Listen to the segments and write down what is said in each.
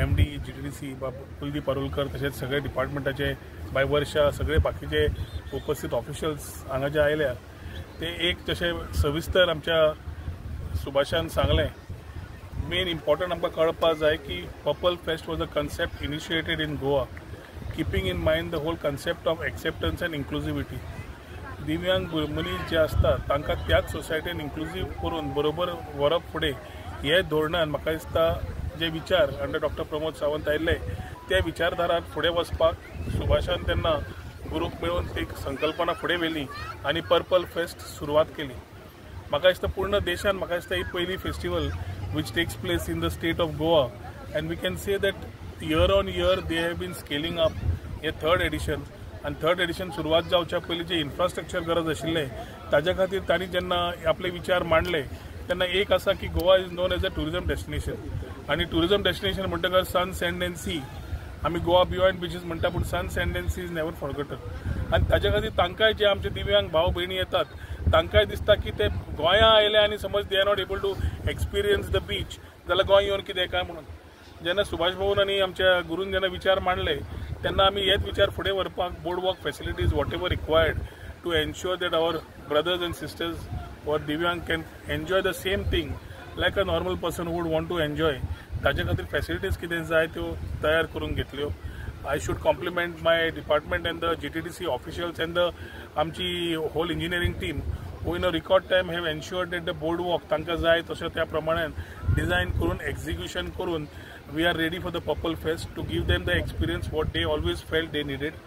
MD GTDC Kuldeep Parulkar तसेच सगळे डिपार्टमेंटाचे bye वर्षा सगळे बाकीचे उपस्थित ऑफिशियल्स हांगा जे आयल्या ते एक तशें सविस्तर आमच्या सुभाषान सांगलें. मेन इम्पॉर्टंट आमकां कळपाक जाय की purple fest was a concept initiated in Goa keeping in mind the whole concept of acceptance and inclusivity. दिव्यांग मनीस जे असतात तांकां त्याच सोसायटीन इन्क्लुजीव करून बरोबर व्हरप फुडें हे धोरणान म्हाका दिसता जे विचार अंडर डॉक्टर प्रमोद सावंत आयिल्ले ते विचारधारात फुडें वचपाक सुभाषान तेन्ना ग्रूप मेळून ती संकल्पना फुडें व्हेली आनी पर्पल फेस्ट सुरवात केली. म्हाका दिसता पूर्ण देशान म्हाका दिसता ही पयली festival which takes place in the state of Goa, and we can say that year on year they have been scaling up. हे third edition सुरवात जावच्या पयलीं जे इन्फ्रास्ट्रक्चर गरज आशिल्ले ताज्या खातीर तांणी जेन्ना आपले विचार मांडले तेन्ना एक आसा की Goa is non as a tourism destination आनी टुरिजम डेस्टिनेशन म्हणटकर सन सँड एंड सी आमी गोवा बियॉन्ड बीचीस म्हणटा पूण sun sand and sea is never forgotten. आनी ताज्या खातीर तांकांय जे आमचे दिव्यांग भाव भयणी येतात तांकांय दिसता की ते गोंया आयले आनी समज they are not able to experience the beach जाल्यार गोंय येवन कितें काय म्हणून. जेन्ना सुभाष भवन आनी आमच्या गुरून जेन्ना विचार मांडले तेन्ना आमी हेच विचार फुडें व्हरपाक board walk facilities whatever required to ensure that our brothers and sisters or divyang can enjoy the same thing like a normal person would want to enjoy. ताजे खातीर फॅसिलिटीज कितें जाय त्यो तयार करून घेतल्यो. I should compliment my department and the GTDC officials and the आमची whole engineering team who in a record time have ensured that the boardwalk तांकां जाय तशें त्या प्रमाणान डिझायन करून एक्झिक्युशन करून we are ready for the Purple Fest to give them the experience what they always felt they needed.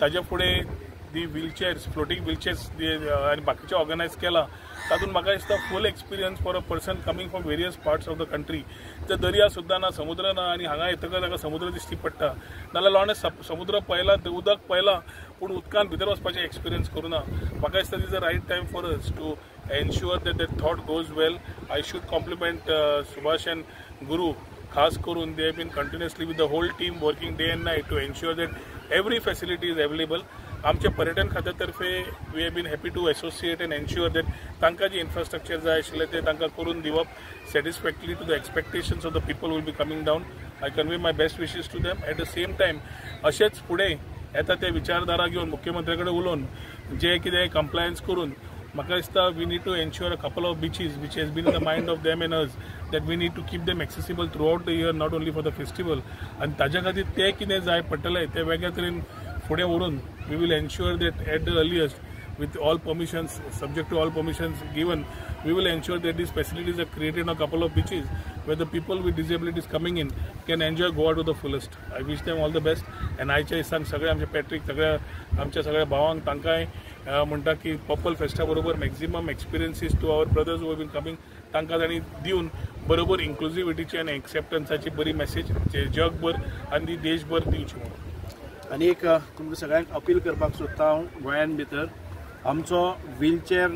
ताज्या फुडें दी wheelchairs floating wheelchairs आनी बाकीचे ऑर्गनायज केला तातूंत म्हाका दिसता full experience for a person coming from various parts of the country. तर दर्या सुद्दां ना समुद्र ना आनी हांगा येतकच ताका समुद्र दिश्टी पडटा नाल्यार लोणे समुद्र पळयला उदक पळयला पूण उदकान भितर वचपाचें एक्सपिरियन्स करूं ना. म्हाका दिसता this is the right time for us to ensure that thought goes well. I should compliment Subhash and Guru खास करून they have been continuously with the whole team working day and night to ensure that every facility is available. आमच्या पर्यटन खात्यातर्फे we have been happy to associate and ensure that तांकां जे infrastructure जाय आशिल्लें ते तांकां करून दिवप satisfactory to the expectations of the people will be coming down. I convey my best wishes to them. At the same time अशेंच फुडें येता ते विचारधारा घेवन मुख्यमंत्री कडेन उलोवन जे कितें कंप्लायन्स करून म्हाका दिसता we need to ensure a couple of beaches which has been in the mind of them and us that we need to keep them accessible throughout the year not only for the festival. आनी ताज्या खातीर ते कितें जाय पडटलें ते वेगळ्या तरेन फुडें व्हरून we will ensure that at the earliest with all permissions, subject to all permissions given, we will ensure that these facilities are created on a couple of beaches where the people with disabilities coming in can enjoy Goa to the fullest. I wish them all the best. And I सांग सगळे आमचे Patrick सगळ्या आमच्या सगळ्या भावांक तांकांय म्हणटा की purple फेस्टा बरोबर maximum experiences to our brothers who have been coming तांकां तांणी दिवन बरोबर इन्क्लुजिविटीची आनी एक्सेप्टन्साची बरी मॅसेज जगभर आनी देशभर दिवची म्हणून. आनी एक तुमकां सगळ्यांक अपील करपाक सोदता हांव गोंयान भितर आमचो wheelchair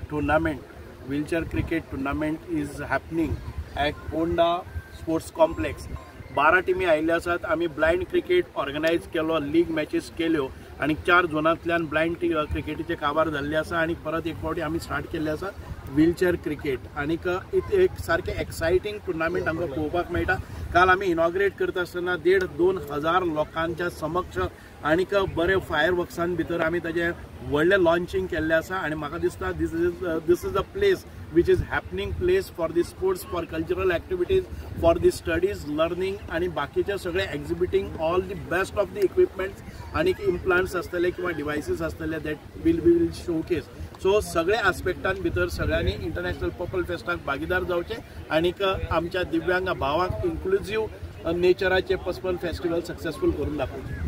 tournament wheelchair cricket tournament is happening at Ponda sports complex. 12 टिमी आयिल्ले आसात. आमी ब्लायंड क्रिकेट ऑर्गनायज केलो, लीग मॅचीस केल्यो आनी 4 झोनांतल्यान ब्लायंड क्रिकेटीचे काबार जाल्ले आसा आनी परत एक फावटी आमी स्टार्ट केल्ले आसा व्हीलचेअर क्रिकेट. आनीक एक सारकें एक्सायटींग टुर्नामेंट आमकां पळोवपाक मेळटा. काल आमी इनॉग्रेट करता आसतना 1,500-2 हजार लोकांच्या समक्ष आनीक बरे फायर वर्क्सान भितर आमी ताजें व्हडलें लॉन्चिंग केल्लें आसा. आनी म्हाका दिसता this is a place which is happening place for the sports, for cultural activities, for the studies, learning आणि बाकीचे सगळे exhibiting all the best of the equipments आणि implants असतले किंवा devices असतले that will showcase. So सगळे आस्पेक्टान भितर सगळ्यांनी international purple फेस्टाक भागीदार जावचे आनीक आमच्या दिव्यांग भावांक इन्क्लुझिव्ह नेचराचे पर्पल फेस्टिवल सक्सेसफुल करून दाखोवचे.